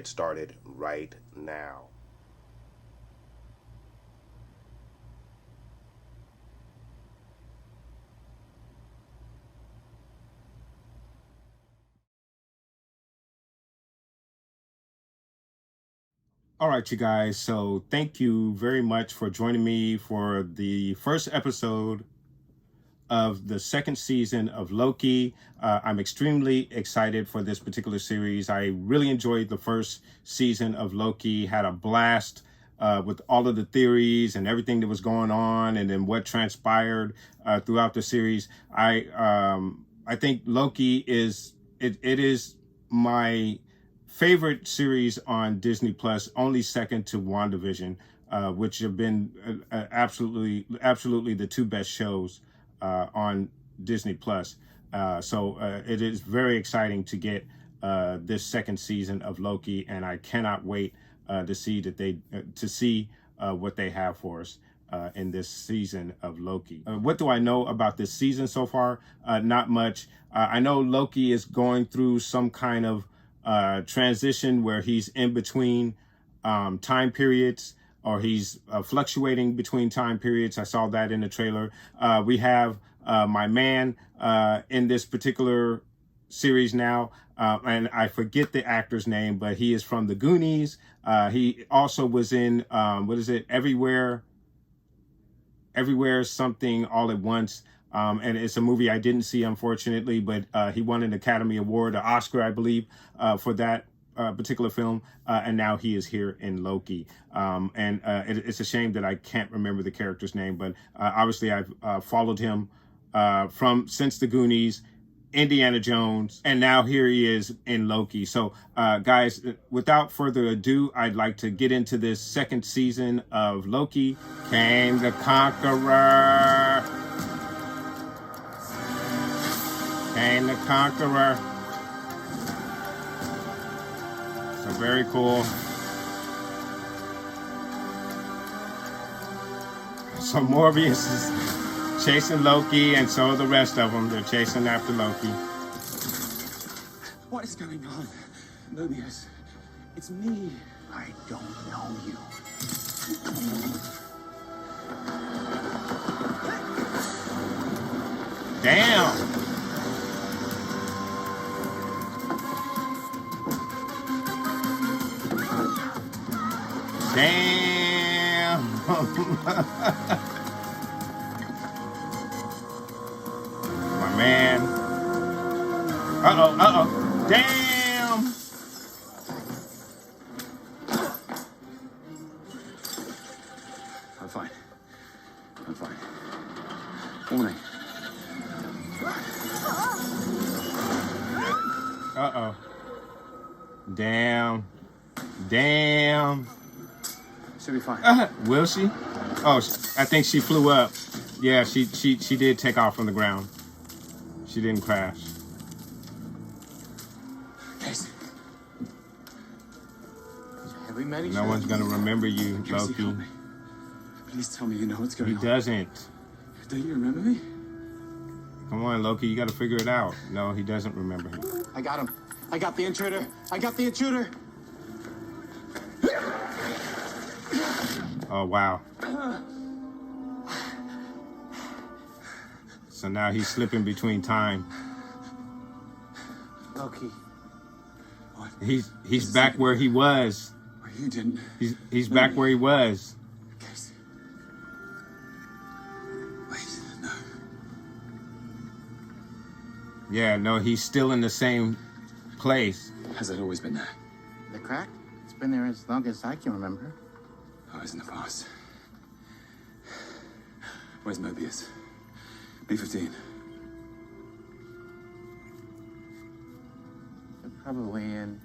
get started right now. All right, you guys. So thank you very much for joining me for the first episode of the second season of Loki. I'm extremely excited for this particular series. I really enjoyed the first season of Loki, had a blast with all of the theories and everything that was going on, and then what transpired throughout the series. I think Loki is it is my favorite series on Disney Plus, only second to WandaVision, which have been absolutely the two best shows on Disney Plus. So it is very exciting to get this second season of Loki, and I cannot wait to see what they have for us in this season of Loki. What do I know about this season so far? Not much. I know Loki is going through some kind of transition where he's in between time periods, or he's fluctuating between time periods. I saw that in the trailer. We have my man in this particular series now, and I forget the actor's name, but he is from the Goonies. He also was in Everywhere Something All at Once. And it's a movie I didn't see, unfortunately, but he won an Academy Award, an Oscar, I believe, for that particular film, and now he is here in Loki. It's a shame that I can't remember the character's name, but obviously I've followed him since the Goonies, Indiana Jones, and now here he is in Loki. So guys, without further ado, I'd like to get into this second season of Loki. Kang the Conqueror. Kang the Conqueror. So very cool. So Morbius is chasing Loki, and so are the rest of them. They're chasing after Loki. What is going on? Mobius, it's me. I don't know you. Damn. Damn. My man. Uh-oh. Damn. I'm fine. Warning. Uh-oh. Damn. Should be fine. Will she? Oh, I think she flew up. Yeah, she did take off from the ground. She didn't crash. Casey. Have we met each No other? one's gonna remember you, Casey, Loki. help me. Please tell me you know what's going He on. doesn't. Don't you remember me? Come on, Loki, you gotta figure it out. No, he doesn't remember him. I got him. I got the intruder. Oh, wow. So now he's slipping between time. Loki. What? He's back where he was. Well, you didn't. He's back where he was. Casey. Wait, no. Yeah, no, he's still in the same place. Has it always been there? The crack? It's been there as long as I can remember. Oh, it's in the past. Where's Mobius? B-15. They're probably in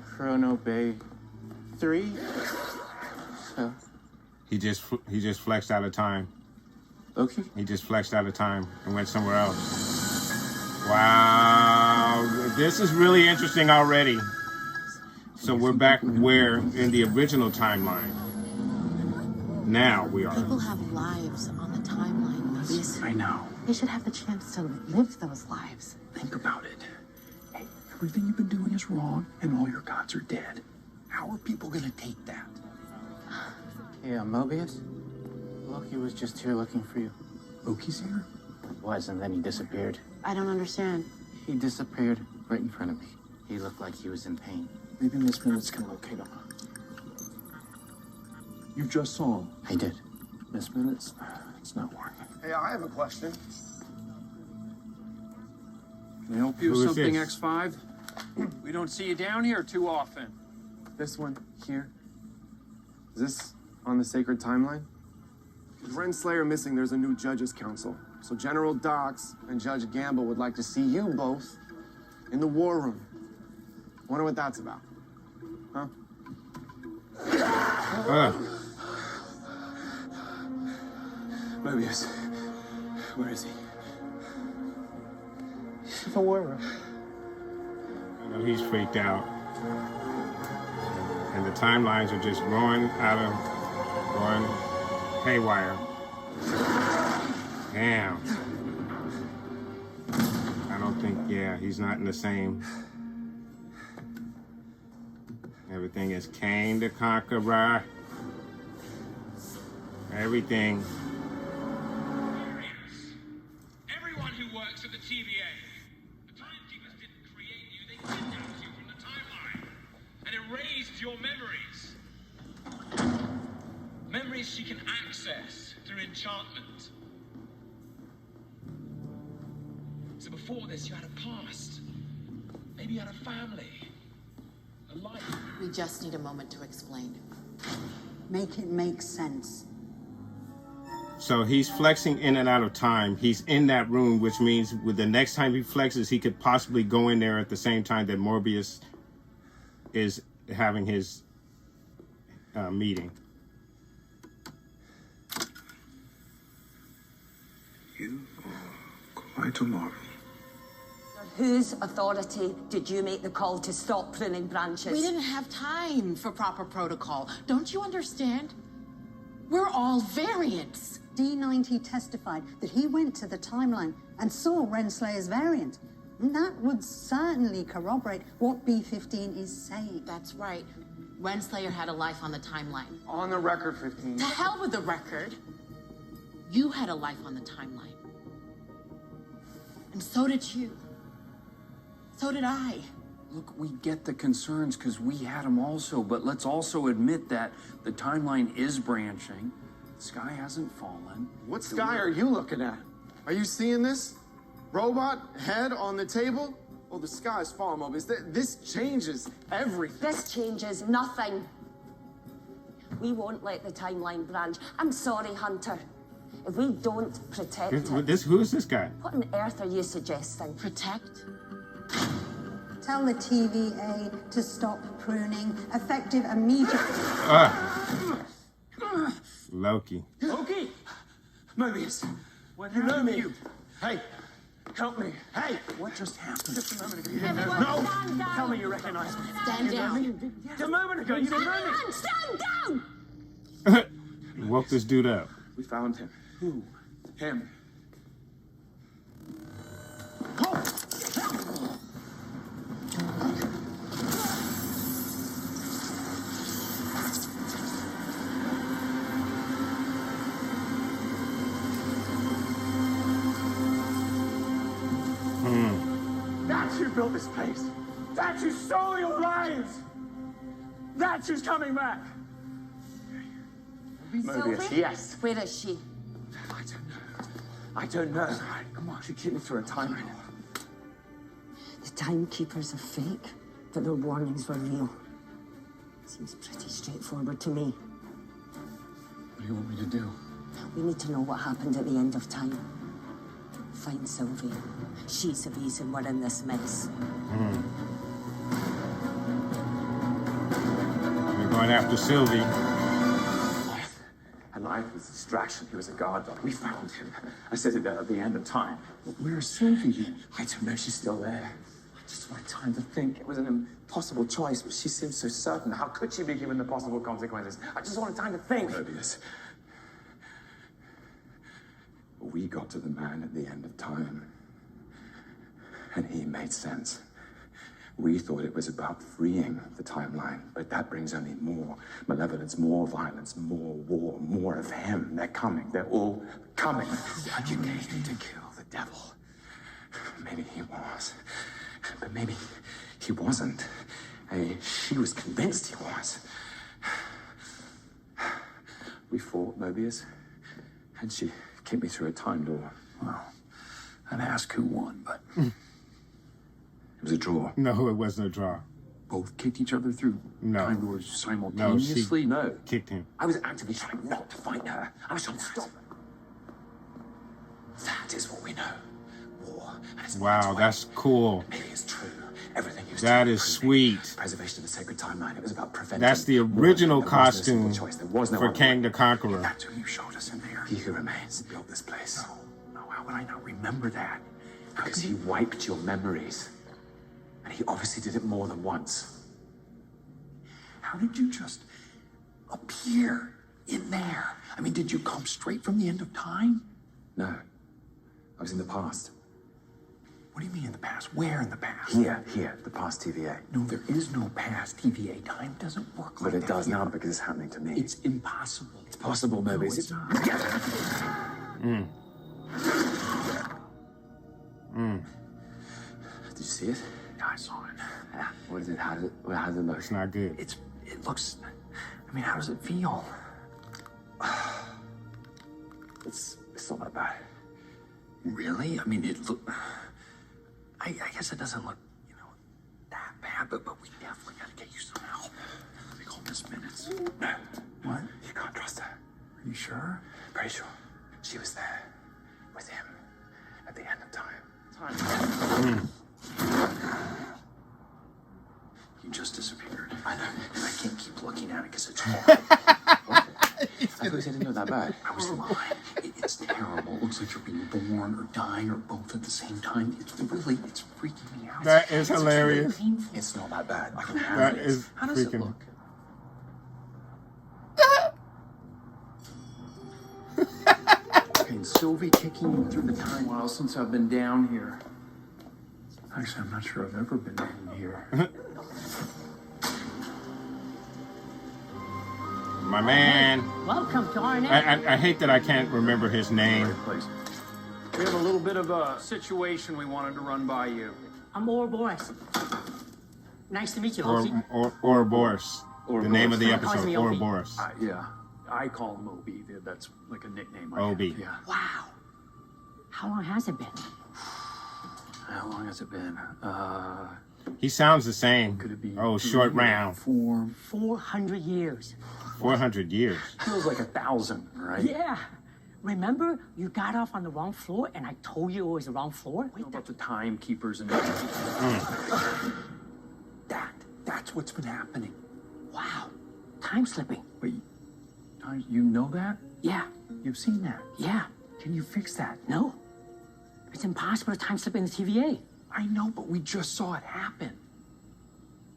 Chrono Bay 3. So, He just flexed out of time. Loki? He just flexed out of time and went somewhere else. Wow, this is really interesting already. So we're back where in the original timeline. Now we are. People have lives on the timeline, Mobius. I know. They should have the chance to live those lives. Think about it. Hey, Everything you've been doing is wrong, and all your gods are dead. How are people gonna take that? Yeah, Mobius? Loki was just here looking for you. Loki's here? Was, and then he disappeared. I don't understand. He disappeared right in front of me. He looked like he was in pain. Maybe Miss Minutes can locate him. You just saw him. I did. Miss Minutes? It's not working. Hey, I have a question. Can I help you Who with is something, this? X5? We don't see you down here too often. This one here. Is this on the sacred timeline? With Renslayer missing, there's a new judges' council. So General Dox and Judge Gamble would like to see you both in the war room. Wonder what that's about. Huh? Mobius. Where is he? The war room. I know he's freaked out. And the timelines are just going haywire. Damn. I don't think, yeah, he's not in the same. Everything is Cain the Conqueror. Everything. Everyone who works at the TVA. The Timekeepers didn't create you, they kidnapped you from the timeline and erased your memories. Memories she can access through enchantment. So before this, you had a past. Maybe you had a family. A life. We just need a moment to explain. Make it make sense. So he's flexing in and out of time. He's in that room, which means with the next time he flexes, he could possibly go in there at the same time that Morbius is having his meeting. You are quite a marvel. Whose authority did you make the call to stop pruning branches? We didn't have time for proper protocol. Don't you understand? We're all variants. D90 testified that he went to the timeline and saw Renslayer's variant. And that would certainly corroborate what B15 is saying. That's right. Renslayer had a life on the timeline. On the record, 15. To hell with the record. You had a life on the timeline. And so did you. So did I. Look, we get the concerns because we had them also, but let's also admit that the timeline is branching. The sky hasn't fallen. What sky are you looking at? Are you seeing this? Robot head on the table? Oh, the sky's falling, Mobius. This changes everything. This changes nothing. We won't let the timeline branch. I'm sorry, Hunter. If we don't protect it, Who is this guy? what on earth are you suggesting? Protect? Tell the TVA to stop pruning, effective immediately. Loki. Loki! Mobius! What you know me? Hey, help me. Hey! What just happened? Just a moment ago, you didn't Everyone know. stand down. Tell me you recognize me. Stand down. Just a moment ago, you didn't know me. Stand down! Woke this dude up. We found him. Who? Him. That's who built this place. That's who stole your lives. That's who's coming back. Sylvie? Yes. Where is she? I don't know. All right, come on. You're getting through a timeline. The timekeepers are fake, but their warnings were real. Seems pretty straightforward to me. What do you want me to do? We need to know what happened at the end of time. Find Sylvie. She's the reason we're in this mess. We're going after Sylvie. And life was a distraction. He was a guard dog. We found him. I said it at the end of time. But where's Sylvie? I don't know. She's still there. I just wanted time to think. It was an impossible choice, but she seemed so certain. How could she be given the possible consequences? I just wanted time to think. Mobius. We got to the man at the end of time. And he made sense. We thought it was about freeing the timeline, but that brings only more malevolence, more violence, more war, more of him. They're coming. They're all coming. You came to kill the devil. Maybe he was, but maybe he wasn't. She was convinced he was. We fought, Mobius, and she kicked me through a time door. Well, I'd ask who won, but it was a draw. No, it wasn't a draw. both kicked each other through time doors simultaneously? No, she kicked him. I was actively trying not to fight her. I was trying to stop her. That is what we know. War. Wow, that's cool. Maybe it's true. Everything used that to is sweet. Preservation of the sacred timeline. It was about preventing. That's the original costume no for Kang the Conqueror. That's who you showed us in there. He who remains built this place. No, how would I not remember that? Because he wiped your memories. And he obviously did it more than once. How did you just appear in there? I mean, did you come straight from the end of time? No. I was in the past. What do you mean in the past? Where in the past? Here, the past TVA. No, there is no past TVA. Time doesn't work like that. But it does now because it's happening to me. It's impossible. It's possible, Mobius. No, it's not. Did you see it? Yeah, I saw it. Yeah. What is it? How does it look? It's not good. It looks, I mean, how does it feel? It's not that bad. Really? I mean, I guess it doesn't look, that bad, but we definitely gotta get you some help. They call this minutes. No. What? You can't trust her. Are you sure? Pretty sure. She was there with him at the end of time. He just disappeared. I know. I can't keep looking at it because it's hard. I thought you said it didn't look that bad. I was lying. It's terrible. It looks like you're being born or dying or both at the same time. It's freaking me out. That is hilarious. It's not that bad. I can handle That it. is How does it freaking. look? And Sylvie kicking you through the time while since I've been down here. Actually, I'm not sure I've ever been in here. My man. Welcome to our I hate that I can't remember his name. We have a little bit of a situation we wanted to run by you. I'm Ouroboros. Nice to meet you, Loki. Ouroboros. The name of the Calls episode, me Obi. Ouroboros. Yeah, I call him Obi. That's like a nickname. Obi. Yeah. Wow. How long has it been? How long has it been? He sounds the same. Could it be? Oh, short round. 400 years. 400 years. Feels like 1,000, right? Yeah. Remember, you got off on the wrong floor, and I told you it was the wrong floor? What about the timekeepers and That's what's been happening. Wow. Time slipping. Wait, you know that? Yeah. You've seen that? Yeah. Can you fix that? No. It's impossible to time slip in the TVA. I know, but we just saw it happen.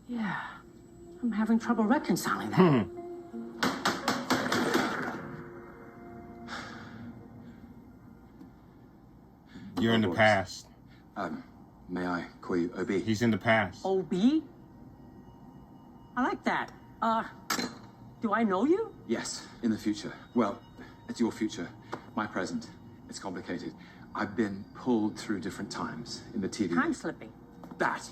Yeah. I'm having trouble reconciling that. You're in the past. May I call you Obi? He's in the past. OB? I like that. Do I know you? Yes, in the future. Well, it's your future. My present. It's complicated. I've been pulled through different times in the TVA. Time slipping. That.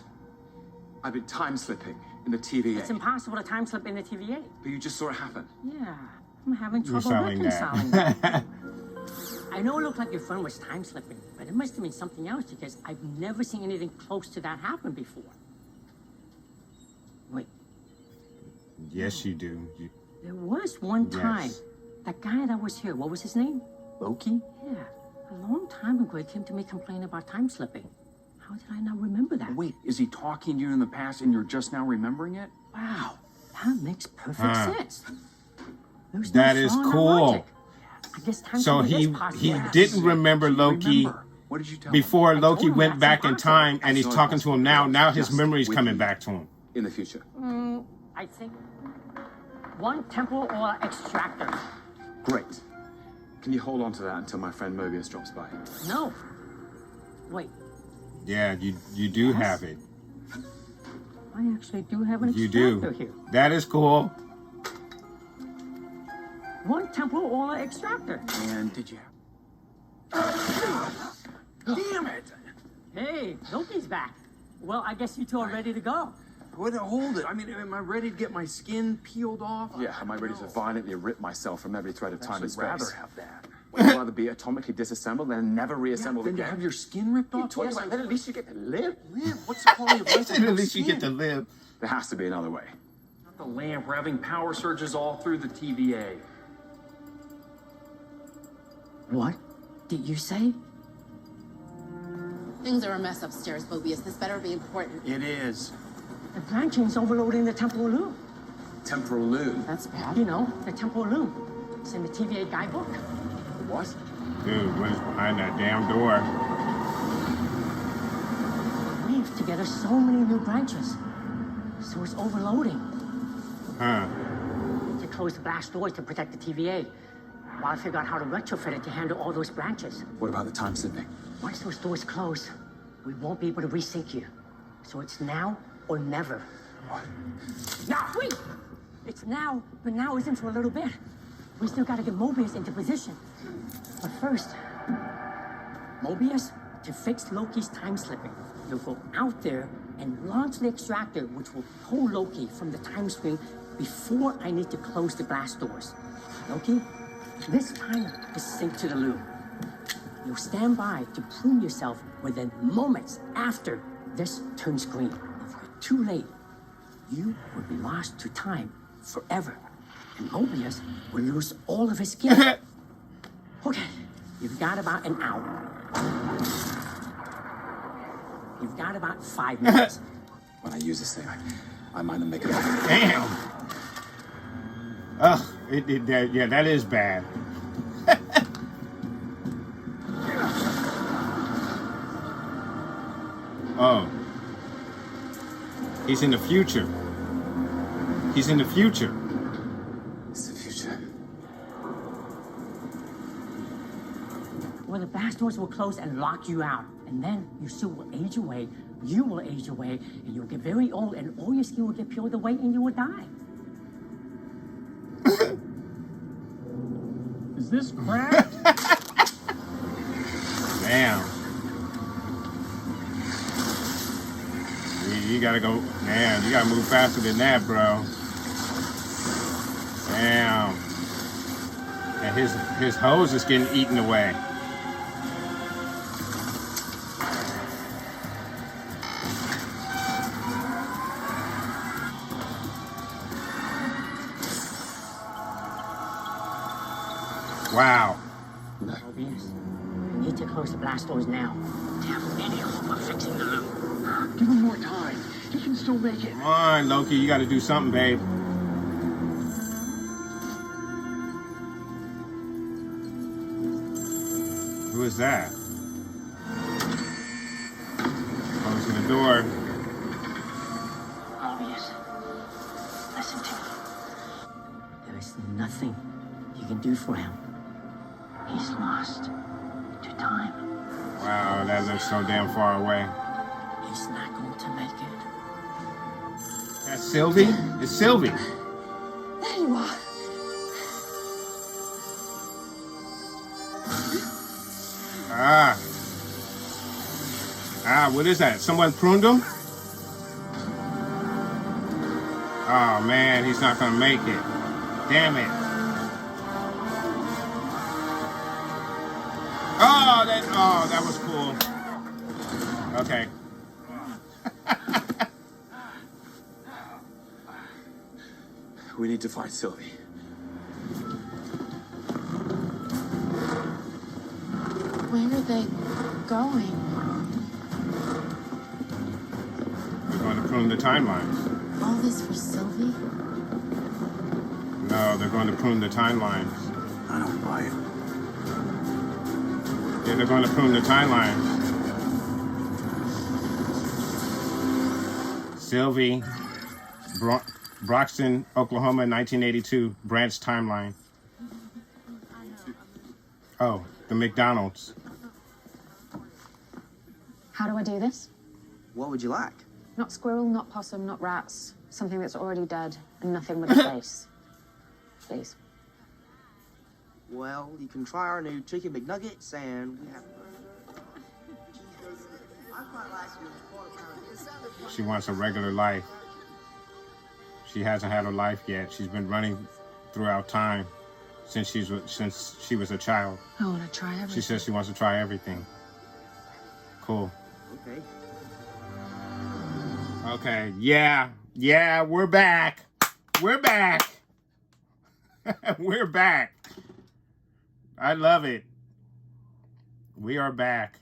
I've been time slipping in the TVA. It's impossible to time slip in the TVA. But you just saw it happen. Yeah. I'm having You're trouble selling reconciling that. that. I know it looked like your friend was time slipping, but it must have been something else because I've never seen anything close to that happen before. Wait, Yes, you do. there was one time. Yes. That guy that was here, what was his name? Loki? Yeah. A long time ago, he came to me complaining about time slipping. How did I not remember that? Wait, is he talking to you in the past and you're just now remembering it? Wow. That makes perfect sense. There's That no is flaw in that cool. logic. I guess time So slipping he is possible. didn't remember Loki Remember. What did you tell before I Loki told him went that's back in impossible. time, and he's That's talking to him now. Now his Just memory's with coming you. back to him. In the future. I think one temporal or extractor. Great. Can you hold on to that until my friend Mobius drops by? No. Wait. Yeah, you do have it. I actually do have an You extractor do. here. That is cool. One temporal aura extractor. And did you have... Damn it! Hey, Loki's back. Well, I guess you two are ready to go. Hold it. I mean, am I ready to get my skin peeled off? Yeah, am I ready to violently rip myself from every thread of time and I'd space? rather have that. Would you rather be atomically disassembled and never reassembled Then to again? have your skin ripped off? Yes, Yes, then at least you get to live. What's the quality of life? At least you get to live. There has to be another way. The lamp. We're having power surges all through the TVA. What did you say? Things are a mess upstairs, Mobius. This better be important. It is. The branching's overloading the temporal loop. Temporal loop. That's bad. You know, the temporal loop. It's in the TVA guidebook. What? Dude, what is behind that damn door? We've together so many new branches. So it's overloading. Huh. To close the blast doors to protect the TVA. While I figure out how to retrofit it to handle all those branches. What about the time slipping? Once those doors close, we won't be able to resync you. So it's now or never. What? Now, wait! It's now, but now isn't for a little bit. We still gotta get Mobius into position. But first, Mobius, to fix Loki's time slipping, you'll go out there and launch the extractor, which will pull Loki from the time screen before I need to close the blast doors. Loki, this time is synced to the loop. You'll stand by to prune yourself within moments after this turns green. If you're too late, you will be lost to time forever. And Mobius will lose all of his skin. Okay, you've got about an hour. You've got about 5 minutes. When I use this thing, I might not make it. Damn. Ugh. Yeah, that is bad. Oh. He's in the future. He's in the future. It's the future. Well, the blast doors will close and lock you out. And then your suit will age away, you will age away, and you'll get very old, and all your skin will get peeled away, and you will die. Is this cracked? Damn. You gotta go. Damn, you gotta move faster than that, bro. Damn. And his hose is getting eaten away. Wow. Mobius, you need to close the blast doors now. To have any hope of fixing the loop. Give him more time. He can still make it. Come on, Loki, you gotta do something, babe. Who is that? Closing the door. Mobius, listen to me. There is nothing you can do for him. He's lost to time. Wow, that looks so damn far away. He's not going to make it. That's Sylvie? It's Sylvie. There you are. What is that? Someone pruned him? Oh man, he's not gonna make it. Damn it. Oh, that was cool. Okay. We need to find Sylvie. Where are they going? We're going to prune the timelines. All this for Sylvie? No, they're going to prune the timelines. I don't buy it. Yeah, they're going to prune the timelines. Sylvie, Broxton, Oklahoma, 1982, branch timeline. Oh, the McDonald's. How do I do this? What would you like? Not squirrel, not possum, not rats. Something that's already dead and nothing with a face. Please. Well, you can try our new chicken McNuggets, and we have... She wants a regular life. She hasn't had a life yet. She's been running throughout time since she was a child. I want to try everything. She says she wants to try everything. Cool. Okay. Okay. Yeah, we're back. We're back. We're back. I love it. We are back.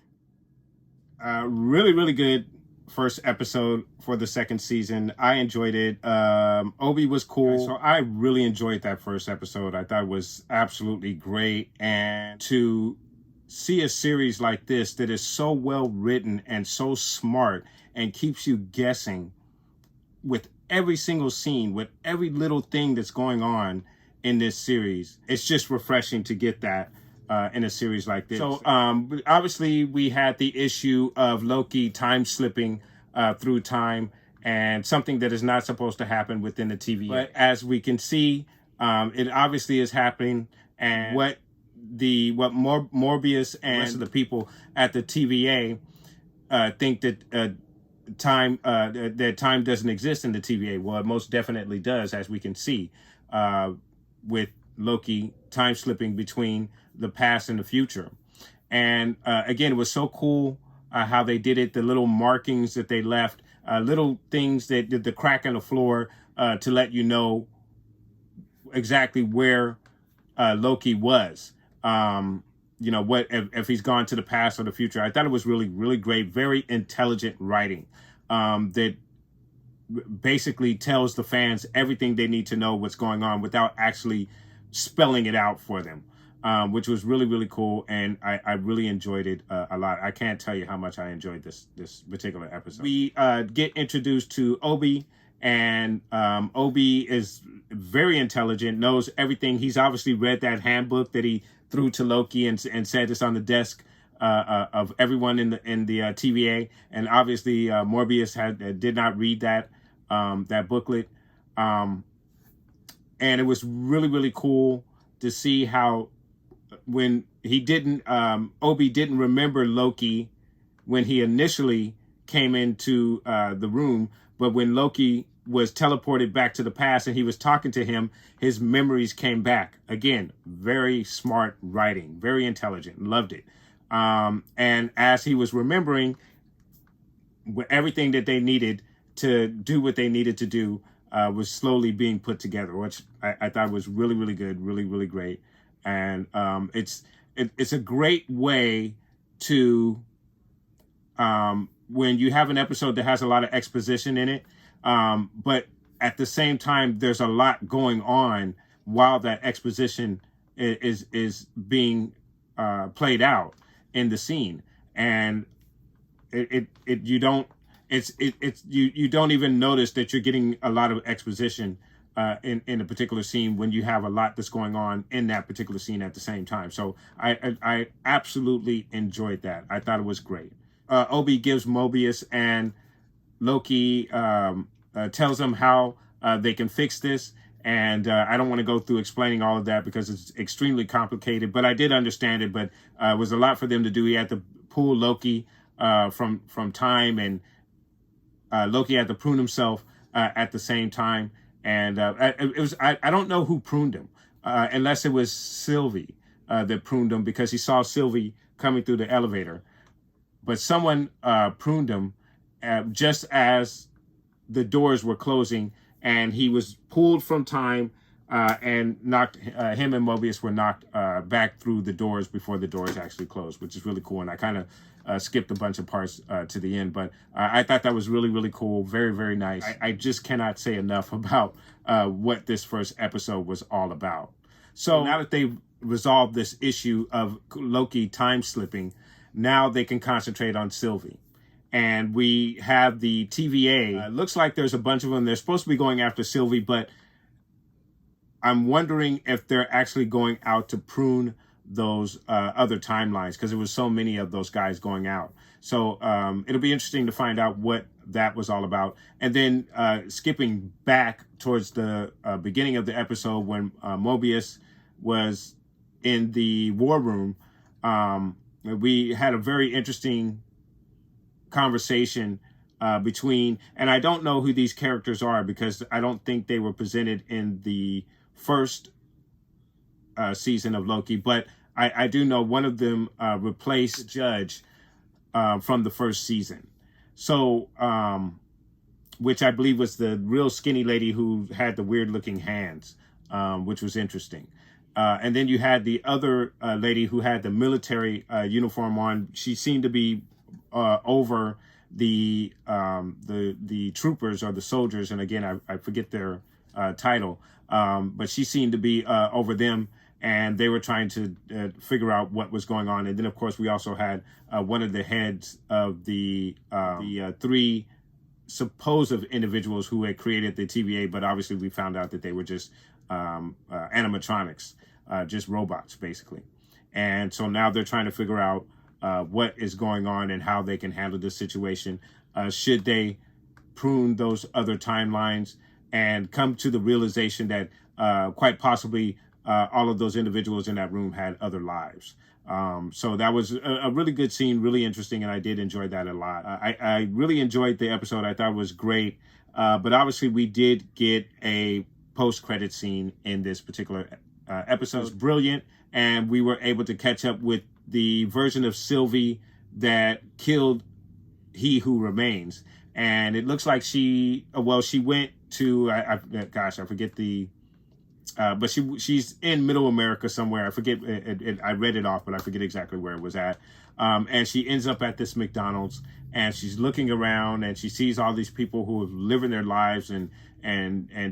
Really, really good first episode for the second season. I enjoyed it. Obi was cool. So I really enjoyed that first episode. I thought it was absolutely great. And to see a series like this that is so well written and so smart and keeps you guessing with every single scene, with every little thing that's going on in this series, it's just refreshing to get that in a series like this. So obviously we had the issue of Loki time slipping through time, and something that is not supposed to happen within the TVA. But as we can see, it obviously is happening, and what Morbius and the rest of the people at the TVA think that time doesn't exist in the TVA. Well, it most definitely does, as we can see with Loki time slipping between the past and the future. And again, it was so cool how they did it, the little markings that they left, little things that did the crack in the floor to let you know exactly where Loki was. You know, what if he's gone to the past or the future. I thought it was really, really great, very intelligent writing that basically tells the fans everything they need to know what's going on without actually spelling it out for them, which was really, really cool. And I really enjoyed it a lot. I can't tell you how much I enjoyed this particular episode. We get introduced to Obi, and Obi is very intelligent, knows everything. He's obviously read that handbook that he threw to Loki and said it's on the desk of everyone in the TVA. And obviously Morbius did not read that booklet. And it was really, really cool to see how when he didn't, Obi didn't remember Loki when he initially came into the room, but when Loki was teleported back to the past and he was talking to him, his memories came back. Again, very smart writing, very intelligent, loved it. And as he was remembering everything that they needed to do what they needed to do, was slowly being put together, which I thought was really, really good, really, really great. And it's a great way to, when you have an episode that has a lot of exposition in it, but at the same time, there's a lot going on while that exposition is being played out in the scene, and you don't even notice that you're getting a lot of exposition in a particular scene when you have a lot that's going on in that particular scene at the same time. So I absolutely enjoyed that. I thought it was great. Obi gives Mobius and Loki, tells them how they can fix this. And I don't want to go through explaining all of that because it's extremely complicated, but I did understand it. But it was a lot for them to do. He had to pull Loki from time, and Loki had to prune himself at the same time. And it was I don't know who pruned him, unless it was Sylvie that pruned him, because he saw Sylvie coming through the elevator. But someone pruned him just as the doors were closing, and he was pulled from time and knocked, him and Mobius were knocked back through the doors before the doors actually closed, which is really cool. And I kind of skipped a bunch of parts to the end, but I thought that was really, really cool. Very, very nice. I just cannot say enough about what this first episode was all about. So now that they've resolved this issue of Loki time slipping, now they can concentrate on Sylvie. And we have the TVA. Looks like there's a bunch of them. They're supposed to be going after Sylvie, but I'm wondering if they're actually going out to prune those other timelines, because there was so many of those guys going out. So it'll be interesting to find out what that was all about. And then skipping back towards the beginning of the episode when Mobius was in the war room, we had a very interesting conversation between, and I don't know who these characters are because I don't think they were presented in the first season of Loki, but I do know one of them replaced Judge from the first season. So, which I believe was the real skinny lady who had the weird looking hands, which was interesting. And then you had the other lady who had the military uniform on. She seemed to be over the troopers or the soldiers. And again, I forget their title, but she seemed to be over them. And they were trying to figure out what was going on. And then, of course, we also had one of the heads of the three supposed individuals who had created the TVA, but obviously we found out that they were just animatronics, just robots, basically. And so now they're trying to figure out what is going on and how they can handle this situation. Should they prune those other timelines and come to the realization that quite possibly all of those individuals in that room had other lives. So that was a really good scene, really interesting, and I did enjoy that a lot. I really enjoyed the episode. I thought it was great, but obviously we did get a post-credit scene in this particular episode. It was brilliant, and we were able to catch up with the version of Sylvie that killed He Who Remains. And it looks like she went to, I forget the... but she's in Middle America somewhere. I forget. I read it off, but I forget exactly where it was at. And she ends up at this McDonald's, and she's looking around, and she sees all these people who are living their lives, and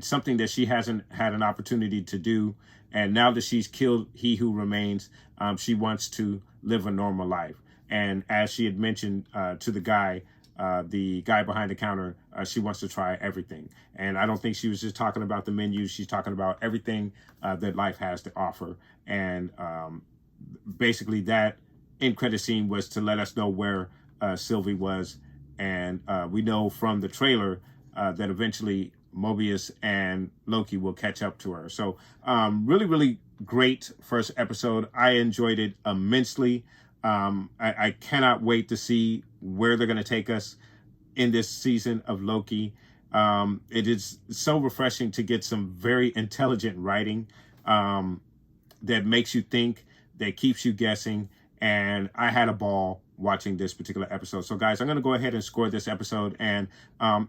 something that she hasn't had an opportunity to do. And now that she's killed He Who Remains, she wants to live a normal life. And as she had mentioned to the guy behind the counter, she wants to try everything. And I don't think she was just talking about the menu. She's talking about everything that life has to offer. And basically that end credit scene was to let us know where Sylvie was. And we know from the trailer that eventually Mobius and Loki will catch up to her. So really, really great first episode. I enjoyed it immensely. I cannot wait to see where they're going to take us in this season of Loki. It is so refreshing to get some very intelligent writing that makes you think, that keeps you guessing. And I had a ball watching this particular episode. So guys, I'm going to go ahead and score this episode. And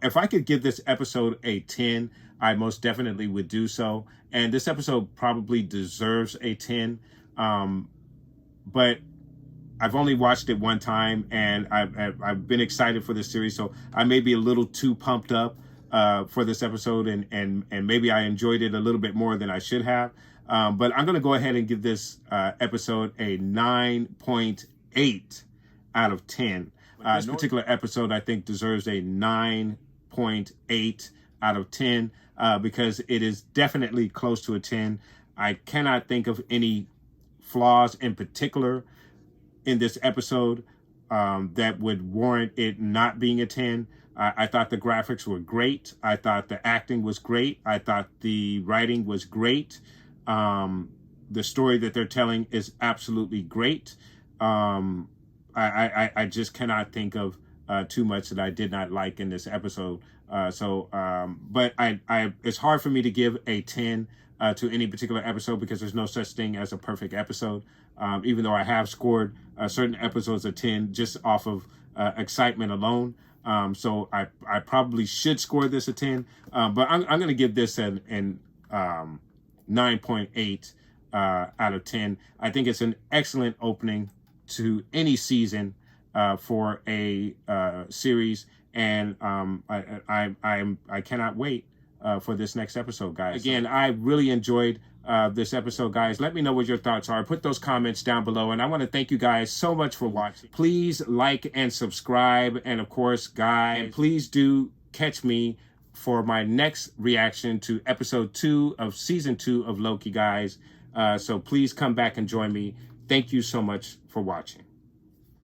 if I could give this episode a 10, I most definitely would do so. And this episode probably deserves a 10. But I've only watched it one time, and I've been excited for this series. So I may be a little too pumped up for this episode, and maybe I enjoyed it a little bit more than I should have. But I'm going to go ahead and give this episode a 9.8 out of 10. This particular episode, I think, deserves a 9.8 out of 10 because it is definitely close to a 10. I cannot think of any flaws in particular in this episode that would warrant it not being a 10. I thought the graphics were great. I thought the acting was great. I thought the writing was great. The story that they're telling is absolutely great. I just cannot think of too much that I did not like in this episode. But it's hard for me to give a 10 to any particular episode because there's no such thing as a perfect episode. Even though I have scored certain episodes a 10 just off of excitement alone. So I probably should score this a 10, but I'm going to give this an 9.8 out of 10. I think it's an excellent opening to any season for a series, and I cannot wait for this next episode, guys. Again, I really enjoyed this episode, guys. Let me know what your thoughts are. Put those comments down below, and I want to thank you guys so much for watching. Please like and subscribe, and of course, guys, please do catch me for my next reaction to episode 2 of season 2 of Loki, guys. So please come back and join me. Thank you so much for watching.